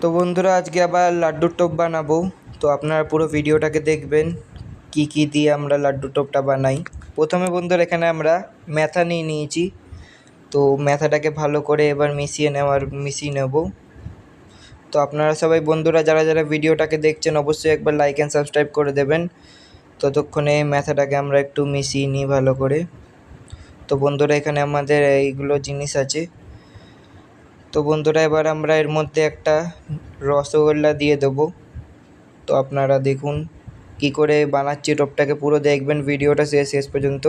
তো বন্ধুরা আজকে আবার লাড্ডুর টোপ বানাবো। তো আপনারা পুরো ভিডিওটাকে দেখবেন কি কি দিয়ে আমরা লাড্ডুর টোপটা বানাই। প্রথমে বন্ধুরা এখানে আমরা ম্যাথা নিয়ে নিয়েছি। তো ম্যাথাটাকে ভালো করে এবার মিশিয়ে নেব। তো আপনারা সবাই বন্ধুরা যারা যারা ভিডিওটাকে দেখছেন অবশ্যই একবার লাইক অ্যান্ড সাবস্ক্রাইব করে দেবেন। ততক্ষণে ম্যাথাটাকে আমরা একটু মিশিয়ে নিই ভালো করে। তো বন্ধুরা এখানে আমাদের এইগুলো জিনিস আছে। তো বন্ধুরা এবার আমরা এর মধ্যে একটা রসগোল্লা দিয়ে দেবো। তো আপনারা দেখুন কি করে বানাচ্ছি টোপটাকে, পুরো দেখবেন ভিডিওটা শেষ পর্যন্ত।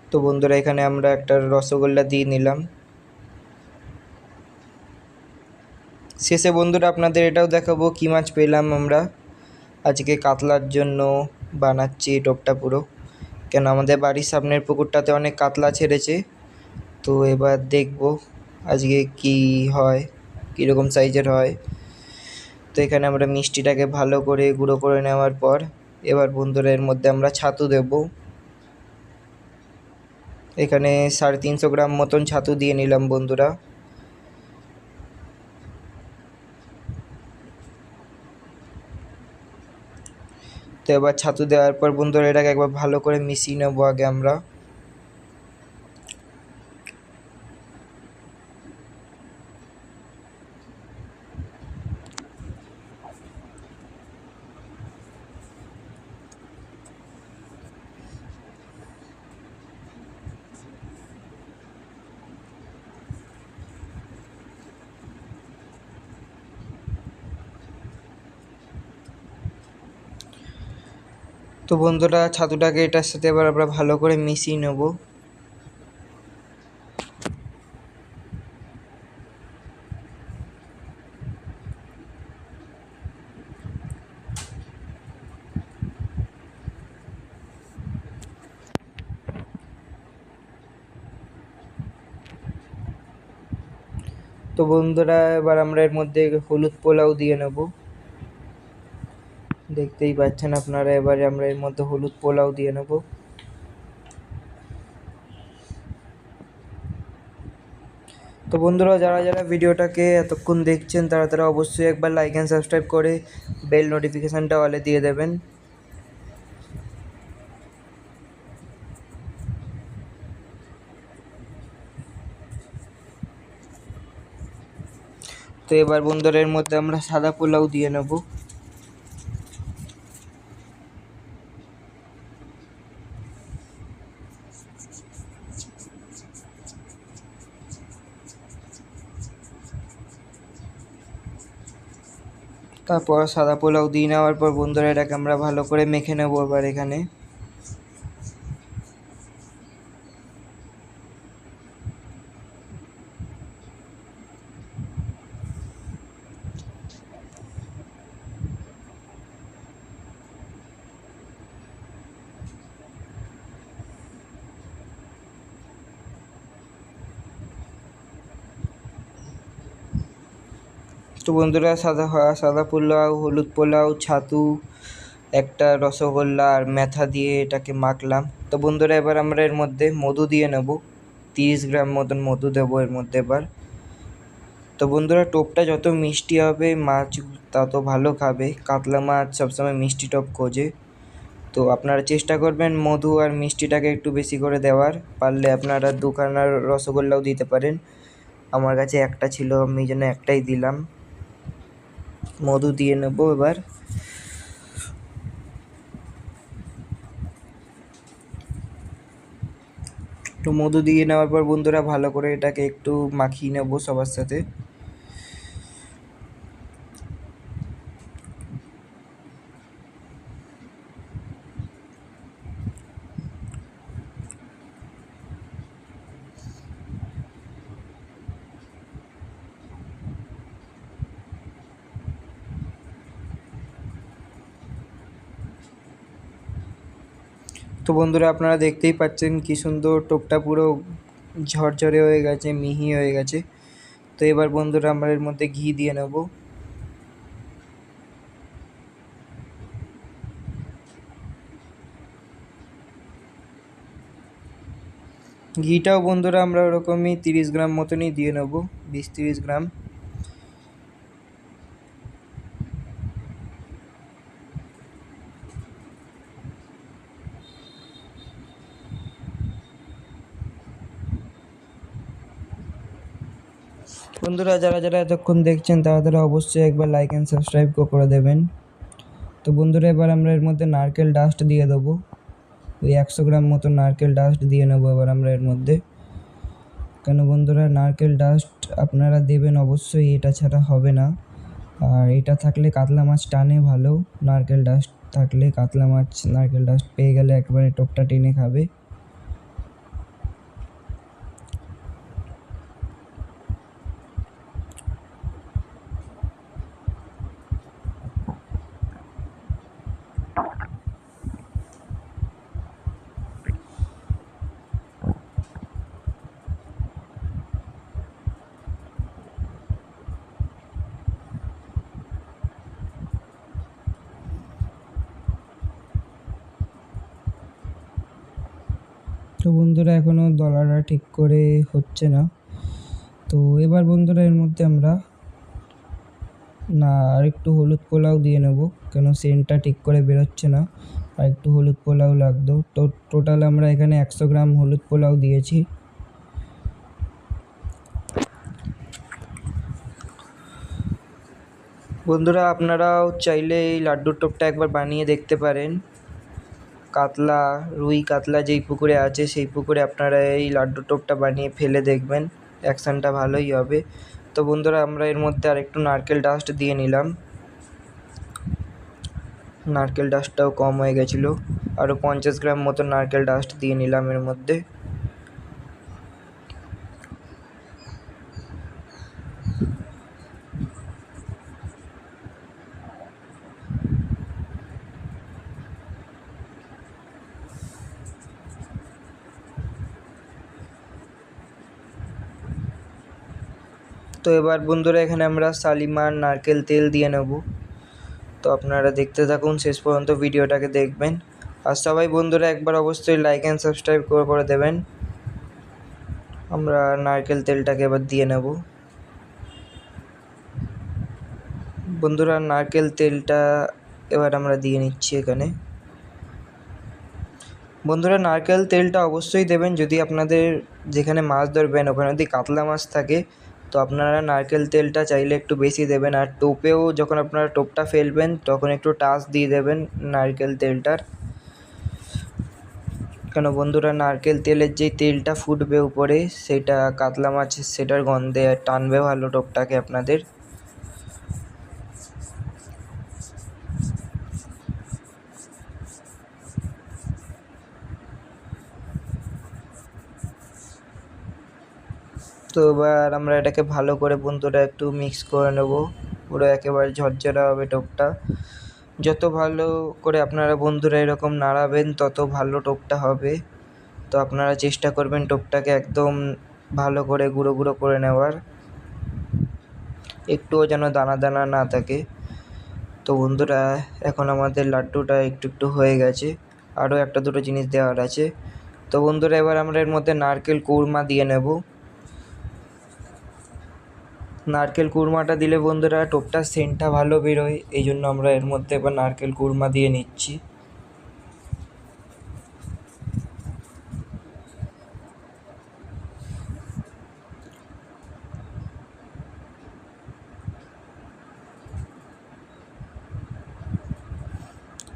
তো বন্ধুরা এখানে আমরা একটা রসগোল্লা দিয়ে নিলাম। শেষে বন্ধুরা আপনাদের এটাও দেখাবো কি মাছ পেলাম আমরা। আজকে কাতলার জন্য বানাচ্ছি এই টোপটা পুরো, কেন আমাদের বাড়ির সামনের পুকুরটাতে অনেক কাতলা ছেড়েছে। তো এবার দেখব আজকে কি হয়, কীরকম সাইজের হয়। তো এখানে আমরা মিষ্টিটাকে ভালো করে গুঁড়ো করে নেওয়ার পর এবার বন্ধুরা এর মধ্যে আমরা ছাতু দেব। এখানে 350 গ্রাম মতন ছাতু দিয়ে নিলাম বন্ধুরা। তো এবার ছাতু দেওয়ার পর বন্ধুরা এটাকে একবার ভালো করে মিশিয়ে নেবো আগে আমরা। তো বন্ধুরা ছাতুটাকে এটার সাথে এবার আমরা ভালো করে মিশিয়ে নেব। তো বন্ধুরা এবার আমরা এর মধ্যে হলুদ পোলাও দিয়ে নেব। দেখতেই পাচ্ছেন আপনারা, এবারে আমরা এর মধ্যে হলুদ পোলাও দিয়ে নেব। তো বন্ধুরা যারা যারা ভিডিওটাকে এতক্ষণ দেখছেন তারা তারা অবশ্যই একবার লাইক অ্যান্ড সাবস্ক্রাইব করে বেল নোটিফিকেশানটা অলে দিয়ে দেবেন। তো এবার বন্ধুরা এর মধ্যে আমরা সাদা পোলাও দিয়ে নেব। তারপর সাদা পোলাও দিয়ে নেওয়ার পর বন্ধুরা এটাকে আমরা ভালো করে মেখে নেব এবার এখানে। তো বন্ধুরা সাদা পোলাও, হলুদ পোলাও, ছাতু, একটা রসগোল্লা আর ম্যাথা দিয়ে এটাকে মাখলাম। তো বন্ধুরা এবার আমরা এর মধ্যে মধু দিয়ে নেব। 30 গ্রাম মতন মধু দেবো এর মধ্যে এবার। তো বন্ধুরা টোপটা যত মিষ্টি হবে মাছ তত ভালো খাবে। কাতলা মাছ সবসময় মিষ্টি টোপ খোঁজে। তো আপনারা চেষ্টা করবেন মধু আর মিষ্টিটাকে একটু বেশি করে দেওয়ার। পারলে আপনারা 2খানা রসগোল্লাও দিতে পারেন। আমার কাছে একটা ছিল, আমি এই জন্য একটাই দিলাম। মধু দিয়ে নেব এবার। তো মধু দিয়ে নেওয়ার পর বন্ধুরা ভালো করে এটাকে একটু মাখিয়ে নেব সবার সাথে। তো বন্ধুরা আপনারা দেখতেই পাচ্ছেন কি সুন্দর টোপটা পুরো ঝরঝরে হয়ে গেছে, মিহি হয়ে গেছে। তো এবার বন্ধুরা আমরা এর মধ্যে ঘি দিয়ে নেব। ঘিটাও বন্ধুরা আমরা ওরকমই 30 গ্রাম মতনই দিয়ে নেব, 20-30 গ্রাম। বন্ধুরা যারা যারা এতক্ষণ দেখছেন তারা অবশ্যই একবার লাইক অ্যান্ড সাবস্ক্রাইব করে দেবেন। তো বন্ধুরা এবার আমরা এর মধ্যে নারকেল ডাস্ট দিয়ে দেবো, ওই 100 গ্রাম মতো নারকেল ডাস্ট দিয়ে নেবো এবার আমরা এর মধ্যে। কেন বন্ধুরা নারকেল ডাস্ট আপনারা দেবেন অবশ্যই, এটা ছাড়া হবে না। আর এটা থাকলে কাতলা মাছ টানে ভালো, নারকেল ডাস্ট থাকলে কাতলা মাছ নারকেল ডাস্ট পেয়ে গেলে একবারে টোপটা টেনে খাবে। তো বন্ধুরা এখনও দলাটা ঠিক করে হচ্ছে না। তো এবার বন্ধুরা এর মধ্যে আমরা আর একটু হলুদ পোলাও দিয়ে নেব, কেন সেন্টটা ঠিক করে বেরোচ্ছে না, আর একটু হলুদ পোলাও লাগতো। তো টোটাল আমরা এখানে 100 গ্রাম হলুদ পোলাও দিয়েছি। বন্ধুরা আপনারাও চাইলে এই লাড্ডুর টোপটা একবার বানিয়ে দেখতে পারেন। কাতলা, রুই কাতলা যেই পুকুরে আছে সেই পুকুরে আপনারা এই লাড্ডুর টোপটা বানিয়ে ফেলে দেখবেন, অ্যাকশানটা ভালোই হবে। তো বন্ধুরা আমরা এর মধ্যে আরেকটু নারকেল ডাস্ট দিয়ে নিলাম, নারকেল ডাস্টটাও কম হয়ে গেছিলো, আরও 50 গ্রাম মতো নারকেল ডাস্ট দিয়ে নিলাম এর মধ্যে। তো এবার বন্ধুরা এখানে আমরা শালিমার নারকেল তেল দিয়ে নেব। তো আপনারা দেখতে থাকুন, শেষ পর্যন্ত ভিডিওটাকে দেখবেন। আর সবাই বন্ধুরা একবার অবশ্যই লাইক অ্যান্ড সাবস্ক্রাইব করে দেবেন। আমরা নারকেল তেলটাকে এবার দিয়ে নেব। বন্ধুরা নারকেল তেলটা এবার আমরা দিয়ে নিচ্ছি এখানে। বন্ধুরা নারকেল তেলটা অবশ্যই দেবেন যদি আপনাদের যেখানে মাছ ধরবেন ওখানে যদি কাতলা মাছ থাকে, তো আপনারা নারকেল তেলটা চাইলে একটু বেশি দেবেন। আর টোপেও যখন আপনারা টোপটা ফেলবেন তখন একটু টাচ দিয়ে দেবেন নারকেল তেলটার, কেন বন্ধুরা নারকেল তেলের যেই তেলটা ফুটবে উপরে সেটা কাতলা মাছের সেটার গন্ধে টানবে ভালো টোপটাকে আপনাদের। তো এবার আমরা এটাকে ভালো করে বন্ধুরা একটু মিক্স করে নেব, পুরো একেবারে ঝরঝরা হবে টোপটা। যত ভালো করে আপনারা বন্ধুরা এরকম নাড়াবেন তত ভালো টোপটা হবে। তো আপনারা চেষ্টা করবেন টোপটাকে একদম ভালো করে গুঁড়ো গুঁড়ো করে নেওয়ার, একটুও যেন দানা দানা না থাকে। তো বন্ধুরা এখন আমাদের লাড্ডুটা একটু একটু হয়ে গেছে, আরও একটা দুটো জিনিস দেওয়ার আছে। তো বন্ধুরা এবার আমরা এর মধ্যে নারকেল কুড়মা দিয়ে নেব। নারকেল কুড়মাটা দিলে বন্ধুরা টোপটার সেন্টটা ভালো বেরোয়, এই জন্য আমরা এর মধ্যে এবার নারকেল কুড়মা দিয়ে নিচ্ছি।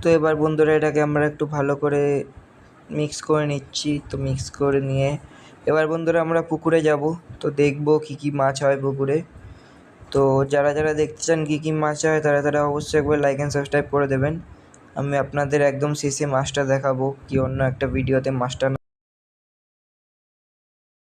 তো এবার বন্ধুরা এটাকে আমরা একটু ভালো করে মিক্স করে নিচ্ছি। তো মিক্স করে নিয়ে এবার বন্ধুরা আমরা পুকুরে যাব, তো দেখব কী কী মাছ হয় পুকুরে। তো যারা যারা দেখতে চান কী কী মাছ হয় তারা অবশ্যই একবার লাইক অ্যান্ড সাবস্ক্রাইব করে দেবেন। আমি আপনাদের একদম শেষে মাছটা দেখাবো, কি অন্য একটা ভিডিওতে মাছটা